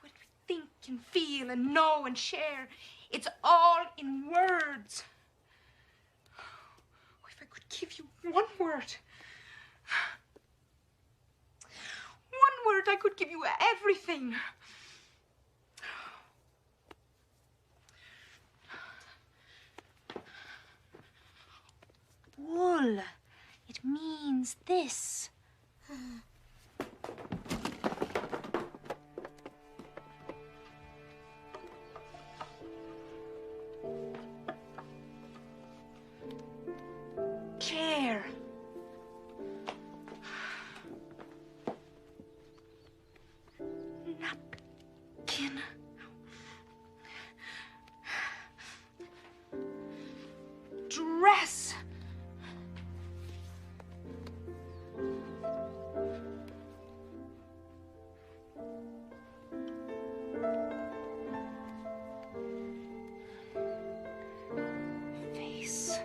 what we think and feel and know and share, it's all in words. Oh, if I could give you one word, I could give you everything. wool. It means this. Chair. Napkin. Dress. Face.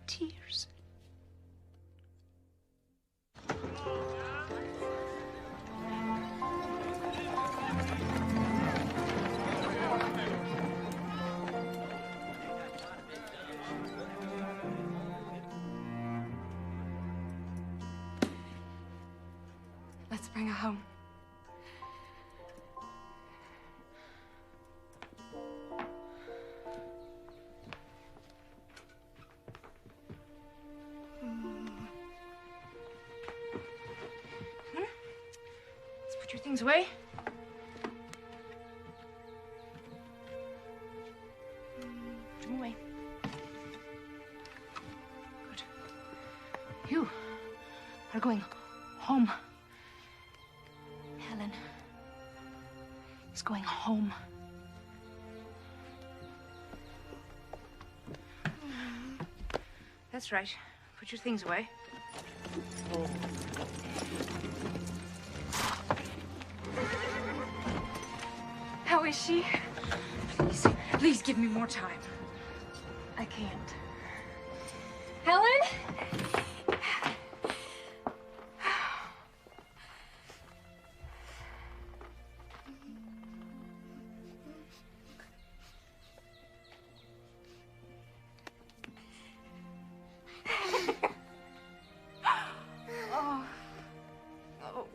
Tears. Let's bring her home. Let's put your things away. Put them away. Good. You are going home. Helen is going home. That's right. Put your things away. How is she? Please give me more time. I can't. Helen? Oh. Oh. Oh.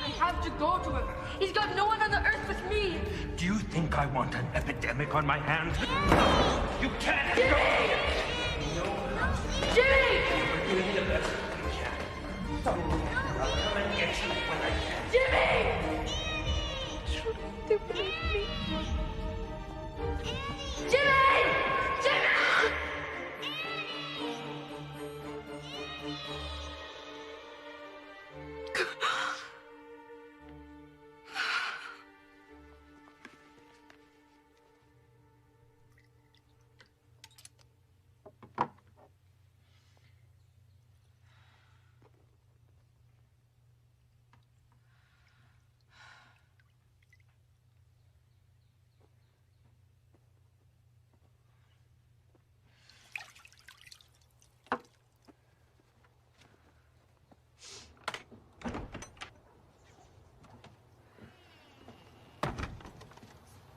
I have to go to him. He's got no one on the earth with me. Do you think I want an epidemic on my hands? You can't go! Jimmy! You're doing the best you can. I'll come and get you when I can. Jimmy! Jimmy! Jimmy!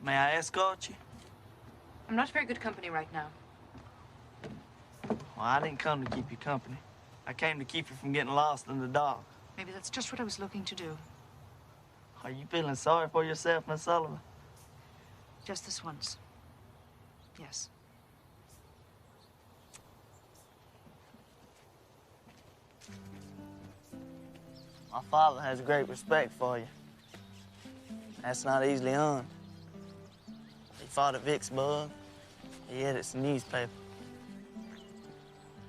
May I escort you? I'm not very good company right now. Well, I didn't come to keep you company. I came to keep you from getting lost in the dark. Maybe that's just what I was looking to do. Are you feeling sorry for yourself, Miss Sullivan? Just this once. Yes. My father has great respect for you. That's not easily earned. He fought at Vicksburg. He edited some newspaper.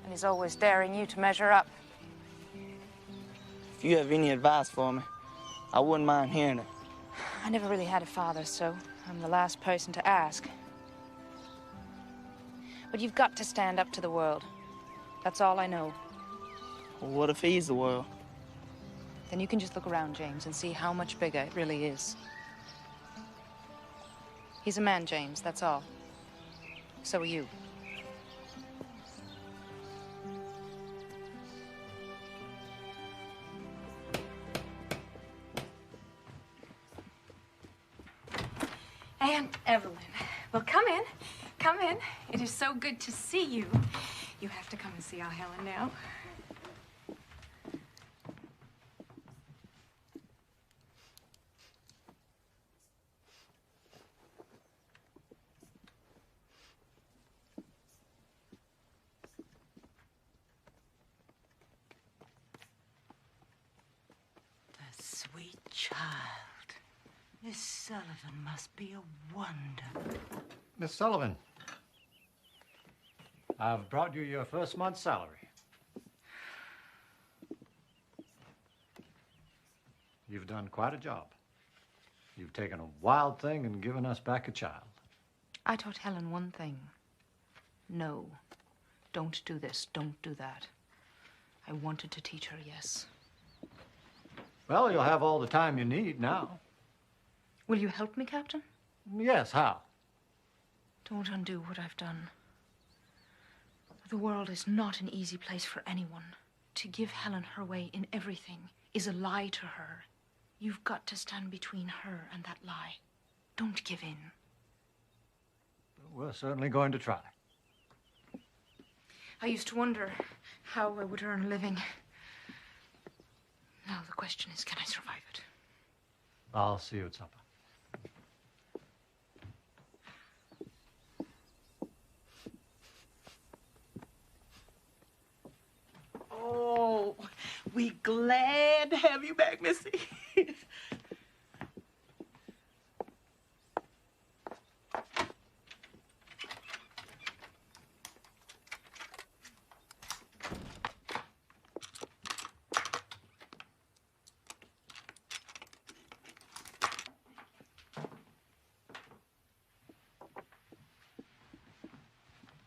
And he's always daring you to measure up. If you have any advice for me, I wouldn't mind hearing it. I never really had a father, so I'm the last person to ask. But you've got to stand up to the world. That's all I know. Well, what if he's the world? Then you can just look around, James, and see how much bigger it really is. He's a man, James, that's all. So are you. Aunt Evelyn. Well, come in. Come in. It is so good to see you. You have to come and see our Helen now. The sweet child. Miss Sullivan must be a wonder. Miss Sullivan, I've brought you your first month's salary. You've done quite a job. You've taken a wild thing and given us back a child. I taught Helen one thing. No. Don't do this. Don't do that. I wanted to teach her, yes. Well, you'll have all the time you need now. Will you help me, Captain? Yes, how? Don't undo what I've done. The world is not an easy place for anyone. To give Helen her way in everything is a lie to her. You've got to stand between her and that lie. Don't give in. We're certainly going to try. I used to wonder how I would earn a living. Now the question is, can I survive it? I'll see you at supper. Oh, we glad to have you back, Missy.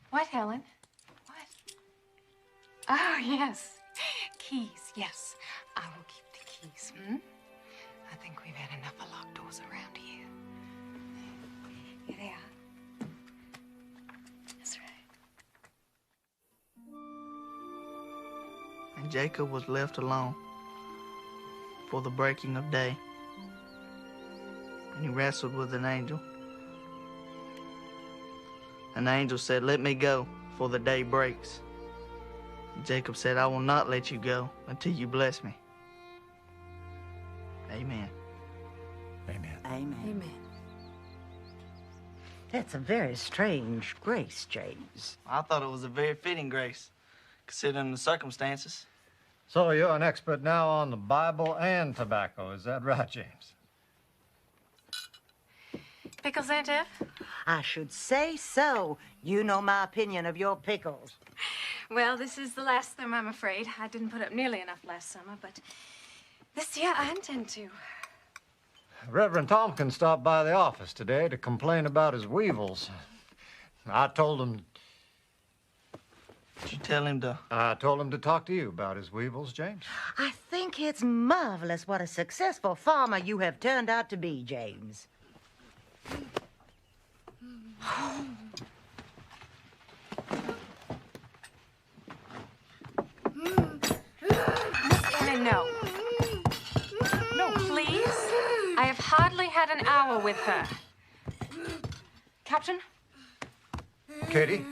What, Helen? What? Oh, yes. Keys, yes. I will keep the keys, hmm? I think we've had enough of locked doors around here. Here they are. That's right. And Jacob was left alone for the breaking of day. And he wrestled with an angel. An angel said, "Let me go, for the day breaks." And Jacob said, "I will not let you go until you bless me." Amen. Amen. Amen. Amen. That's a very strange grace, James. I thought it was a very fitting grace, considering the circumstances. So you're an expert now on the Bible and tobacco, is that right, James? Pickles, Aunt Ev? I should say so. You know my opinion of your pickles. Well, this is the last of them, I'm afraid. I didn't put up nearly enough last summer, but this year I intend to. Reverend Tompkins stopped by the office today to complain about his weevils. I told him... Did you tell him to... I told him to talk to you about his weevils, James. I think it's marvelous what a successful farmer you have turned out to be, James. Miss Anna, no. No, please. I have hardly had an hour with her. Captain? Katie,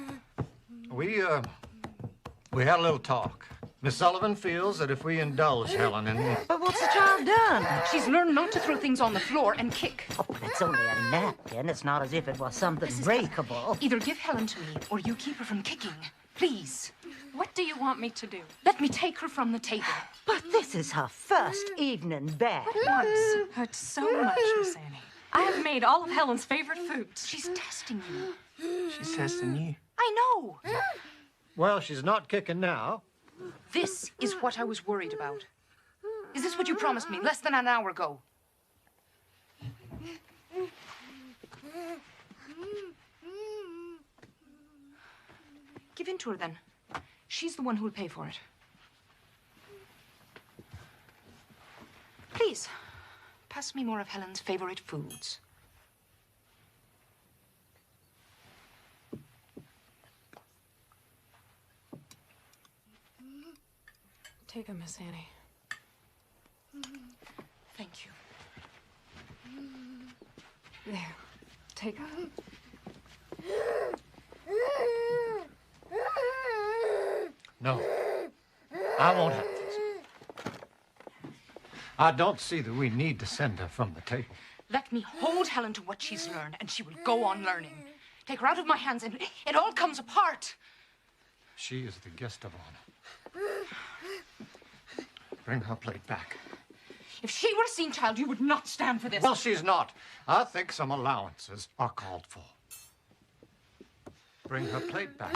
we had a little talk. Miss Sullivan feels that if we indulge Helen in... But what's the child done? She's learned not to throw things on the floor and kick. Oh, but it's only a napkin. It's not as if it was something breakable. Either give Helen to me or you keep her from kicking. Please. What do you want me to do? Let me take her from the table. But this is her first evening back. Once hurt so much, Miss Annie. I have made all of Helen's favorite foods. She's testing you. She's testing you. I know. Well, she's not kicking now. This is what I was worried about. Is this what you promised me less than an hour ago? Give in to her, then. She's the one who will pay for it. Please, pass me more of Helen's favorite foods. Take her, Miss Annie. Thank you. There. Take her. No. I won't have this. I don't see that we need to send her from the table. Let me hold Helen to what she's learned, and she will go on learning. Take her out of my hands, and it all comes apart. She is the guest of honor. Bring her plate back. If she were a seen child, you would not stand for this. Well, she's not. I think some allowances are called for. Bring her plate back.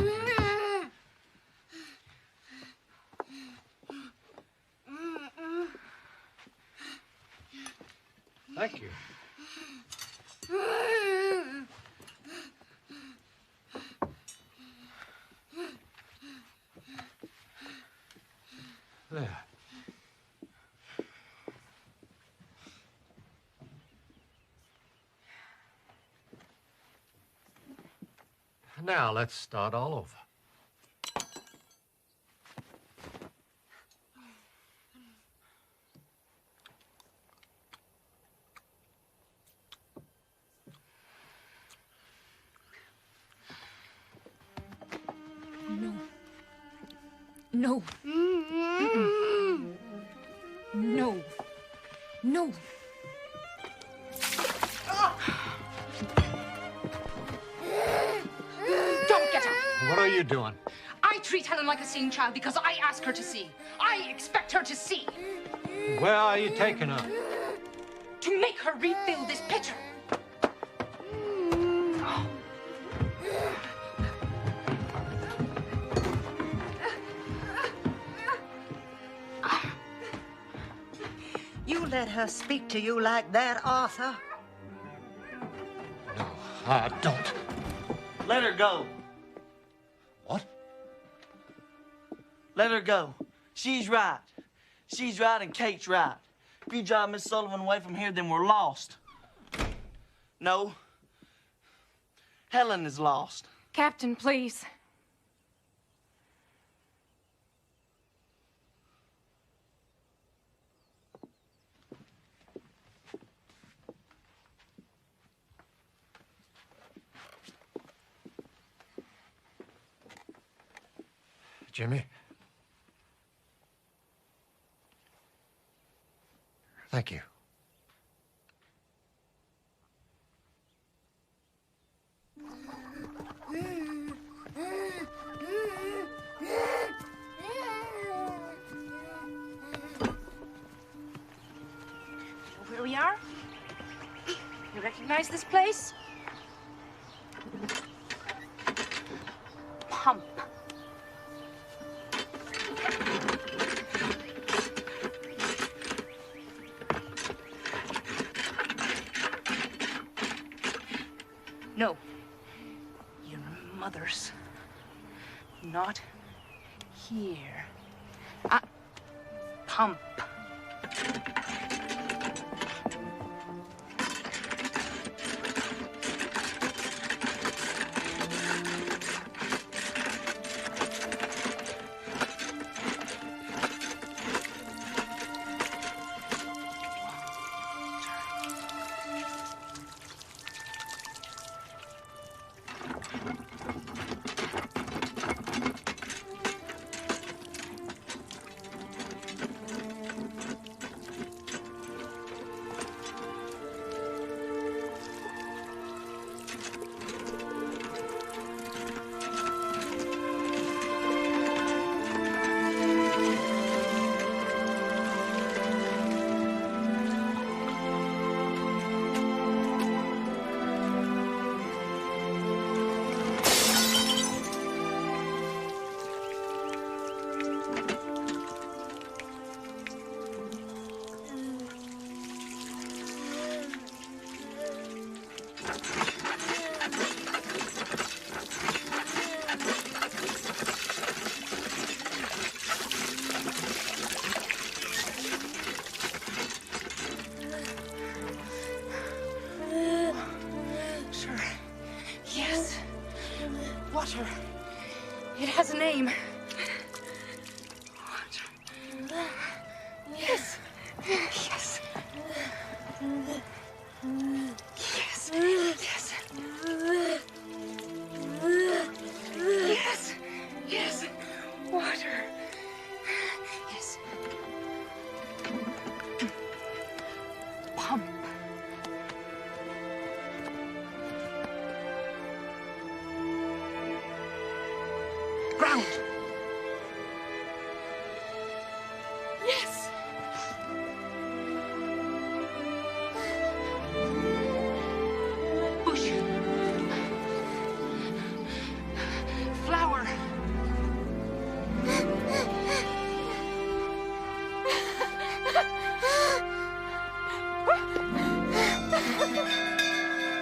Thank you. There. Now let's start all over. No. No. No. Don't get her. What are you doing? I treat Helen like a seeing child because I ask her to see. I expect her to see. Where are you taking her? To make her refill this pitcher. You let her speak to you like that, Arthur? No, I don't. Let her go. What? Let her go. She's right. She's right and Kate's right. If you drive Miss Sullivan away from here, then we're lost. No. Helen is lost. Captain, please. Jimmy. Thank you. Where we are? You recognize this place? Pump. No. Your mother's not here. Pump. Water. It has a name. Yes. Yes. Yes. Yes. Yes. Yes. Water. Yes. Pump. Ground. Yes. Bush. Flower.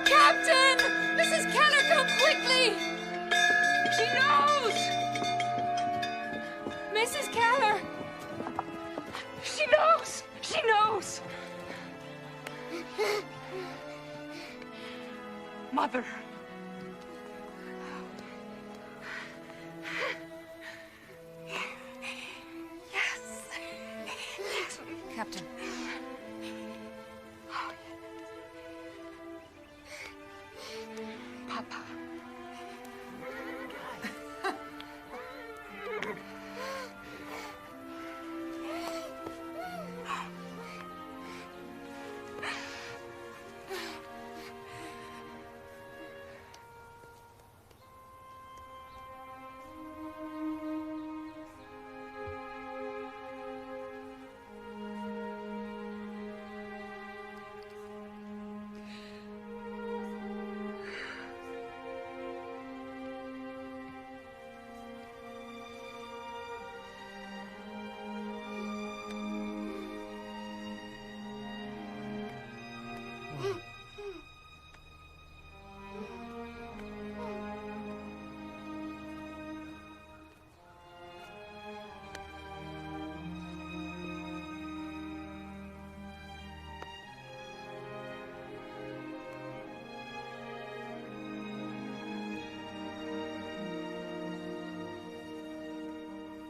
Captain! Mrs. Keller, come quickly! She knows! Mrs. Keller! She knows! She knows! Mother. Yes. Yes. Captain. Papa.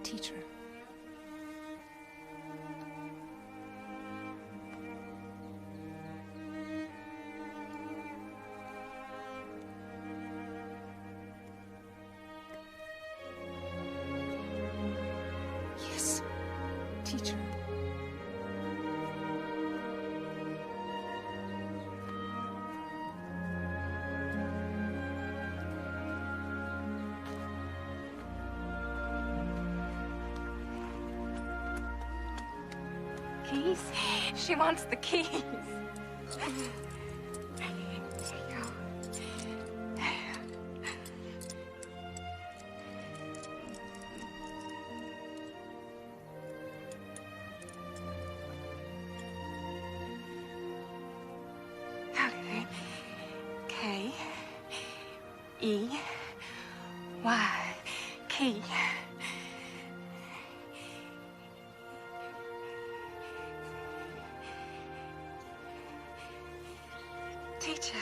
Teacher. Yes, teacher. Keys? She wants the keys. There you go. K-E-Y. Key. Teacher.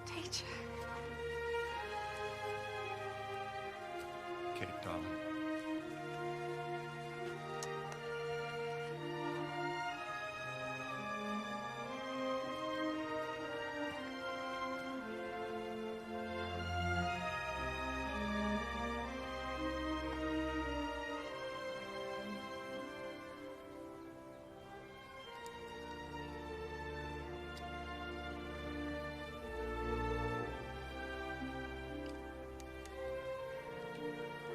Teacher. Kate, darling.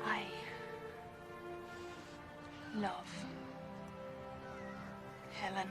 I love Helen.